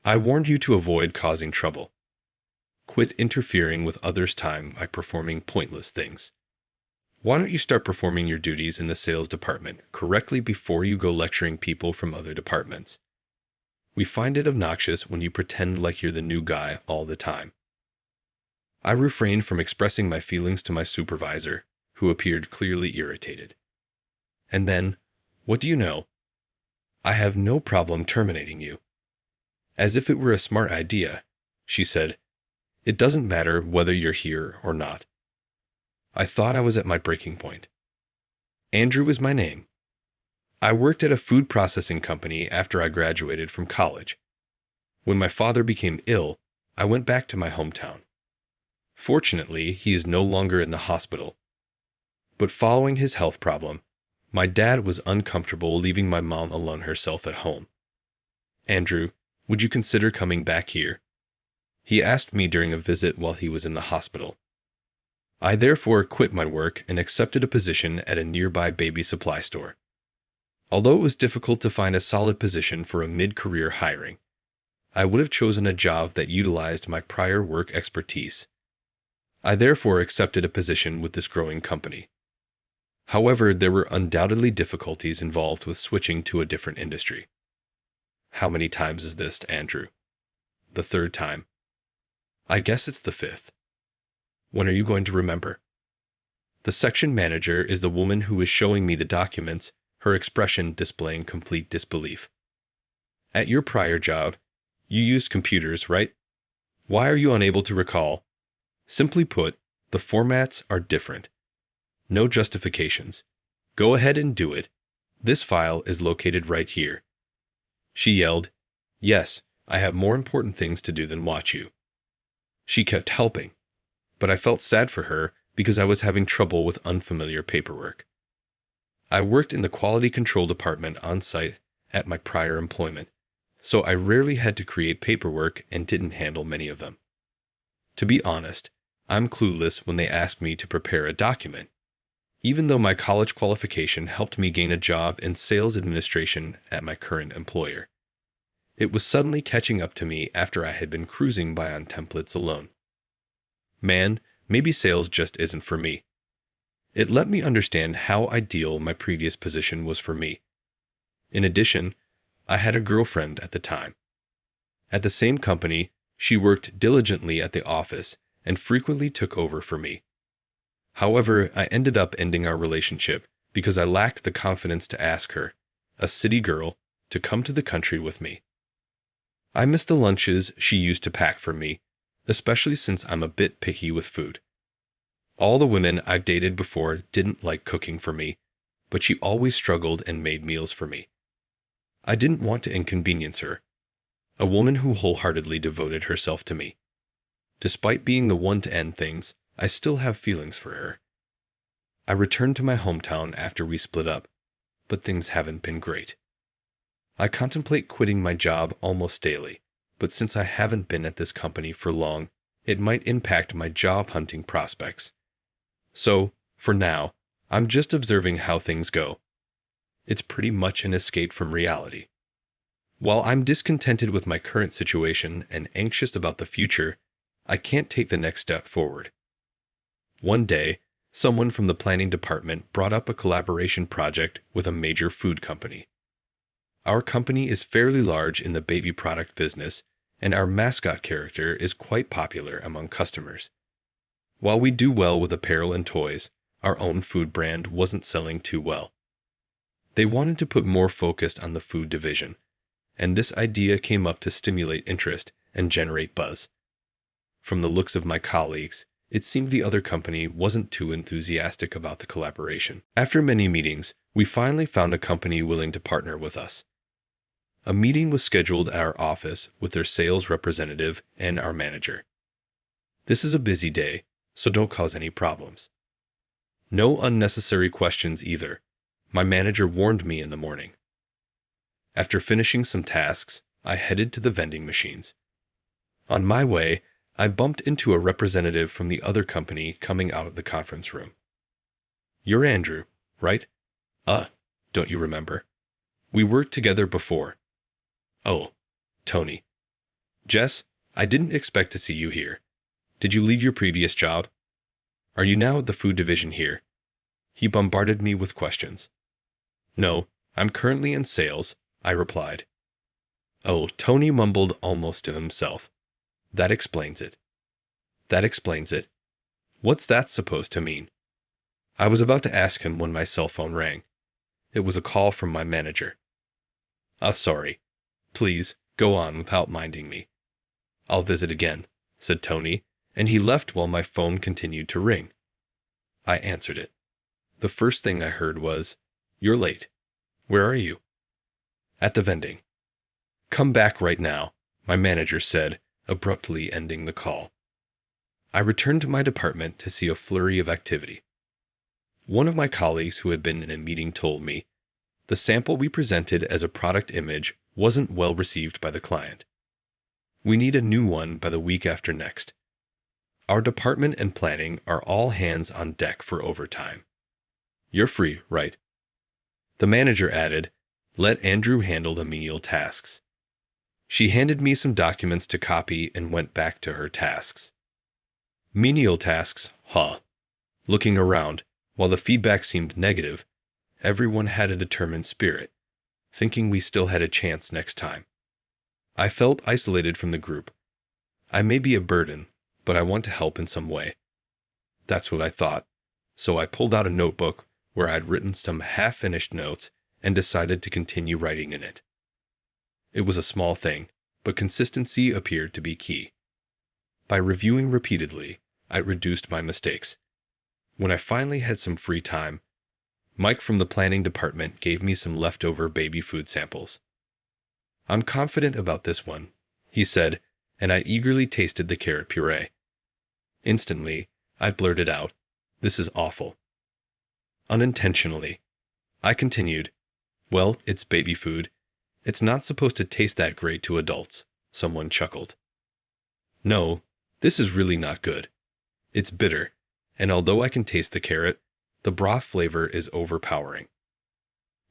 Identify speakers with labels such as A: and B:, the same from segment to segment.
A: I warned you to avoid causing trouble. Quit interfering with others' time by performing pointless things. Why don't you start performing your duties in the sales department correctly before you go lecturing people from other departments? We find it obnoxious when you pretend like you're the new guy all the time. I refrained from expressing my feelings to my supervisor, who appeared clearly irritated. And then, what do you know? I have no problem terminating you. As if it were a smart idea, she said, it doesn't matter whether you're here or not. I thought I was at my breaking point. Andrew is my name. I worked at a food processing company after I graduated from college. When my father became ill, I went back to my hometown. Fortunately, he is no longer in the hospital. But following his health problem, my dad was uncomfortable leaving my mom alone herself at home. Andrew, would you consider coming back here? He asked me during a visit while he was in the hospital. I therefore quit my work and accepted a position at a nearby baby supply store. Although it was difficult to find a solid position for a mid-career hiring, I would have chosen a job that utilized my prior work expertise. I therefore accepted a position with this growing company. However, there were undoubtedly difficulties involved with switching to a different industry. How many times is this, Andrew? The third time. I guess it's the fifth. When are you going to remember? The section manager is the woman who is showing me the documents, her expression displaying complete disbelief. At your prior job, you used computers, right? Why are you unable to recall? Simply put, the formats are different. No justifications. Go ahead and do it. This file is located right here. She yelled, yes, I have more important things to do than watch you. She kept helping, but I felt sad for her because I was having trouble with unfamiliar paperwork. I worked in the quality control department on site at my prior employment, so I rarely had to create paperwork and didn't handle many of them. To be honest, I'm clueless when they ask me to prepare a document, even though my college qualification helped me gain a job in sales administration at my current employer. It was suddenly catching up to me after I had been cruising by on templates alone. Man, maybe sales just isn't for me. It let me understand how ideal my previous position was for me. In addition, I had a girlfriend at the time. At the same company, she worked diligently at the office and frequently took over for me. However, I ended up ending our relationship because I lacked the confidence to ask her, a city girl, to come to the country with me. I miss the lunches she used to pack for me, especially since I'm a bit picky with food. All the women I've dated before didn't like cooking for me, but she always struggled and made meals for me. I didn't want to inconvenience her, a woman who wholeheartedly devoted herself to me. Despite being the one to end things, I still have feelings for her. I returned to my hometown after we split up, but things haven't been great. I contemplate quitting my job almost daily, but since I haven't been at this company for long, it might impact my job hunting prospects. So, for now, I'm just observing how things go. It's pretty much an escape from reality. While I'm discontented with my current situation and anxious about the future, I can't take the next step forward. One day, someone from the planning department brought up a collaboration project with a major food company. Our company is fairly large in the baby product business, and our mascot character is quite popular among customers. While we do well with apparel and toys, our own food brand wasn't selling too well. They wanted to put more focus on the food division, and this idea came up to stimulate interest and generate buzz. From the looks of my colleagues, it seemed the other company wasn't too enthusiastic about the collaboration. After many meetings, we finally found a company willing to partner with us. A meeting was scheduled at our office with their sales representative and our manager. This is a busy day, so don't cause any problems. No unnecessary questions either. My manager warned me in the morning. After finishing some tasks, I headed to the vending machines. On my way, I bumped into a representative from the other company coming out of the conference room. You're Andrew, right? Don't you remember? We worked together before. Oh, Tony. Jess, I didn't expect to see you here. Did you leave your previous job? Are you now at the food division here? He bombarded me with questions. No, I'm currently in sales, I replied. Oh, Tony mumbled almost to himself. That explains it. That explains it. What's that supposed to mean? I was about to ask him when my cell phone rang. It was a call from my manager. Sorry. Please, go on without minding me. I'll visit again, said Tony, and he left while my phone continued to ring. I answered it. The first thing I heard was, "You're late. Where are you?" At the vending. Come back right now, my manager said, abruptly ending the call. I returned to my department to see a flurry of activity. One of my colleagues who had been in a meeting told me, the sample we presented as a product image wasn't well received by the client. We need a new one by the week after next. Our department and planning are all hands on deck for overtime. You're free, right? The manager added, let Andrew handle the menial tasks. She handed me some documents to copy and went back to her tasks. Menial tasks, huh? Looking around, while the feedback seemed negative, everyone had a determined spirit, thinking we still had a chance next time. I felt isolated from the group. I may be a burden, but I want to help in some way. That's what I thought, so I pulled out a notebook where I'd written some half-finished notes and decided to continue writing in it. It was a small thing, but consistency appeared to be key. By reviewing repeatedly, I reduced my mistakes. When I finally had some free time, Mike from the planning department gave me some leftover baby food samples. I'm confident about this one, he said, and I eagerly tasted the carrot puree. Instantly, I blurted out, this is awful. Unintentionally, I continued, well, it's baby food. It's not supposed to taste that great to adults, someone chuckled. No, this is really not good. It's bitter, and although I can taste the carrot, the broth flavor is overpowering.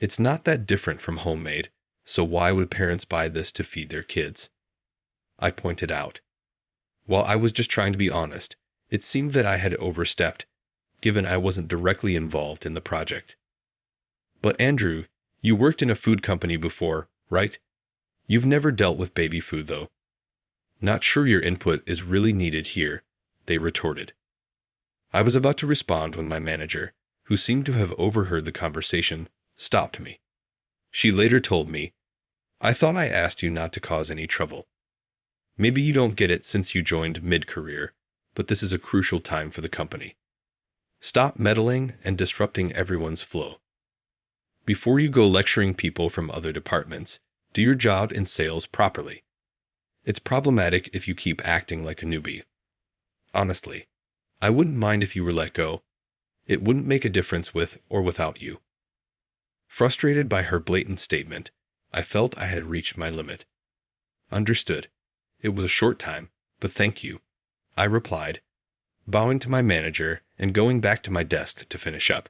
A: It's not that different from homemade, so why would parents buy this to feed their kids? I pointed out. While I was just trying to be honest, it seemed that I had overstepped, given I wasn't directly involved in the project. But Andrew, you worked in a food company before, right? You've never dealt with baby food, though. Not sure your input is really needed here, they retorted. I was about to respond when my manager, who seemed to have overheard the conversation, stopped me. She later told me, I thought I asked you not to cause any trouble. Maybe you don't get it since you joined mid-career, but this is a crucial time for the company. Stop meddling and disrupting everyone's flow. Before you go lecturing people from other departments, do your job in sales properly. It's problematic if you keep acting like a newbie. Honestly, I wouldn't mind if you were let go. It wouldn't make a difference with or without you. Frustrated by her blatant statement, I felt I had reached my limit. Understood. It was a short time, but thank you, I replied, bowing to my manager and going back to my desk to finish up.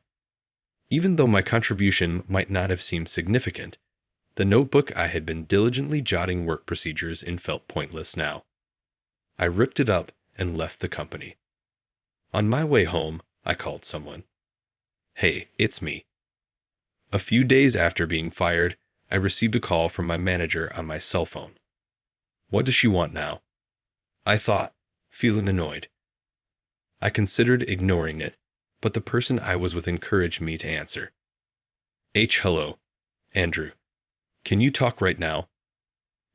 A: Even though my contribution might not have seemed significant, the notebook I had been diligently jotting work procedures in felt pointless now. I ripped it up and left the company. On my way home, I called someone. Hey, it's me. A few days after being fired, I received a call from my manager on my cell phone. What does she want now? I thought, feeling annoyed. I considered ignoring it, but the person I was with encouraged me to answer. Hello, Andrew. Can you talk right now?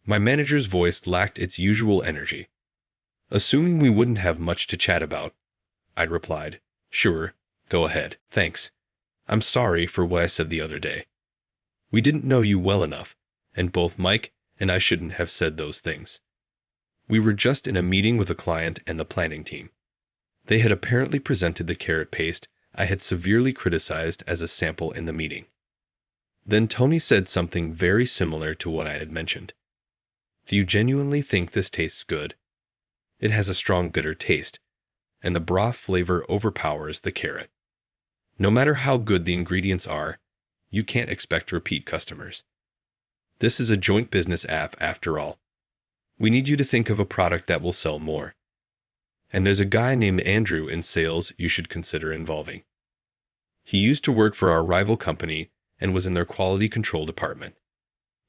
A: My manager's voice lacked its usual energy. Assuming we wouldn't have much to chat about, I replied, sure, go ahead, thanks. I'm sorry for what I said the other day. We didn't know you well enough, and both Mike and I shouldn't have said those things. We were just in a meeting with a client and the planning team. They had apparently presented the carrot paste I had severely criticized as a sample in the meeting. Then Tony said something very similar to what I had mentioned. Do you genuinely think this tastes good? It has a strong bitter taste, and the broth flavor overpowers the carrot. No matter how good the ingredients are, you can't expect repeat customers. This is a joint business app after all. We need you to think of a product that will sell more. And there's a guy named Andrew in sales you should consider involving. He used to work for our rival company and was in their quality control department.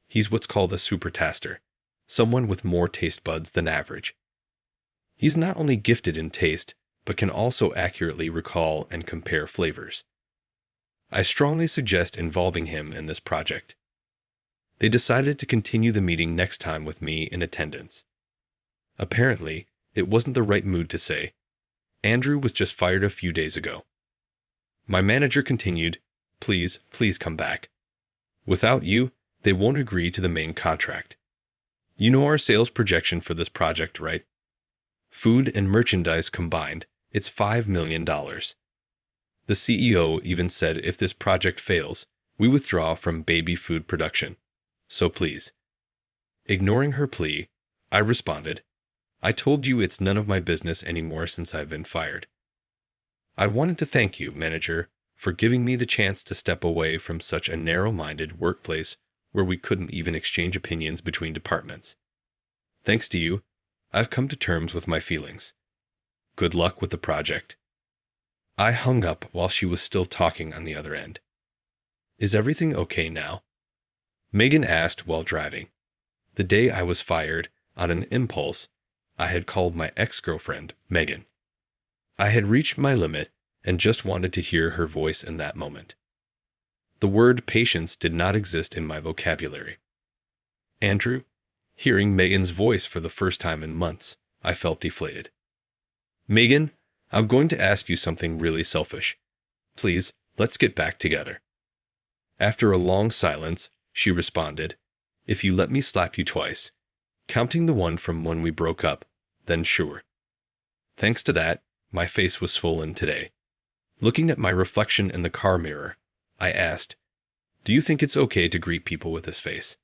A: He's what's called a super taster, someone with more taste buds than average. He's not only gifted in taste, but can also accurately recall and compare flavors. I strongly suggest involving him in this project. They decided to continue the meeting next time with me in attendance. Apparently, it wasn't the right mood to say, Andrew was just fired a few days ago. My manager continued, please come back. Without you, they won't agree to the main contract. You know our sales projection for this project, right? Food and merchandise combined, it's $5 million. The CEO even said if this project fails, we withdraw from baby food production. So please. Ignoring her plea, I responded, I told you it's none of my business anymore since I've been fired. I wanted to thank you, manager, for giving me the chance to step away from such a narrow-minded workplace where we couldn't even exchange opinions between departments. Thanks to you, I've come to terms with my feelings. Good luck with the project. I hung up while she was still talking on the other end. Is everything okay now? Megan asked while driving. The day I was fired, on an impulse, I had called my ex-girlfriend, Megan. I had reached my limit and just wanted to hear her voice in that moment. The word patience did not exist in my vocabulary. Andrew, hearing Megan's voice for the first time in months, I felt deflated. Megan, I'm going to ask you something really selfish. Please, let's get back together. After a long silence, she responded, if you let me slap you twice, counting the one from when we broke up, then sure. Thanks to that, my face was swollen today. Looking at my reflection in the car mirror, I asked, do you think it's okay to greet people with this face?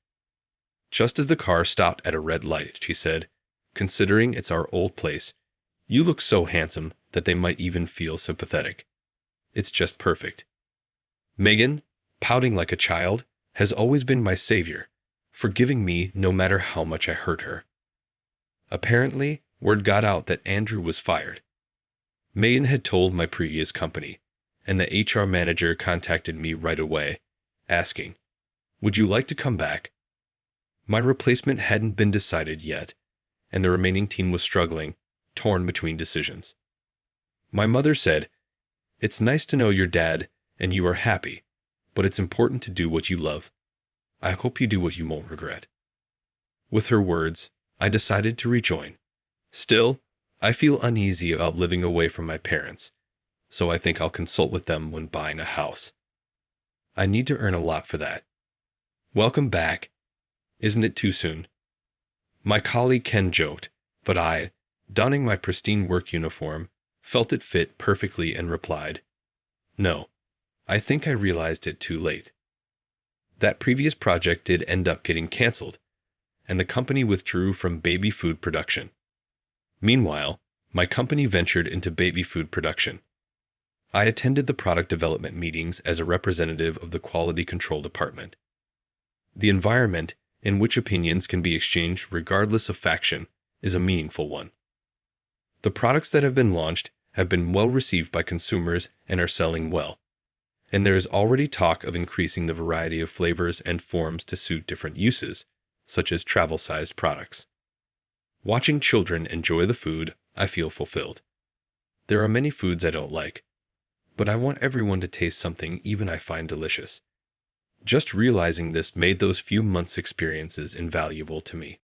A: Just as the car stopped at a red light, she said, considering it's our old place, you look so handsome that they might even feel sympathetic. It's just perfect. Megan, pouting like a child, has always been my savior, forgiving me no matter how much I hurt her. Apparently, word got out that Andrew was fired. Megan had told my previous company, and the HR manager contacted me right away, asking, would you like to come back? My replacement hadn't been decided yet, and the remaining team was struggling, torn between decisions. My mother said, it's nice to know your dad and you are happy, but it's important to do what you love. I hope you do what you won't regret. With her words, I decided to rejoin. Still, I feel uneasy about living away from my parents, so I think I'll consult with them when buying a house. I need to earn a lot for that. Welcome back. Isn't it too soon? My colleague Ken joked, but I, donning my pristine work uniform, felt it fit perfectly and replied, no, I think I realized it too late. That previous project did end up getting canceled, and the company withdrew from baby food production. Meanwhile, my company ventured into baby food production. I attended the product development meetings as a representative of the quality control department. The environment in which opinions can be exchanged regardless of faction is a meaningful one. The products that have been launched have been well received by consumers and are selling well, and there is already talk of increasing the variety of flavors and forms to suit different uses, such as travel-sized products. Watching children enjoy the food, I feel fulfilled. There are many foods I don't like, but I want everyone to taste something even I find delicious. Just realizing this made those few months' experiences invaluable to me.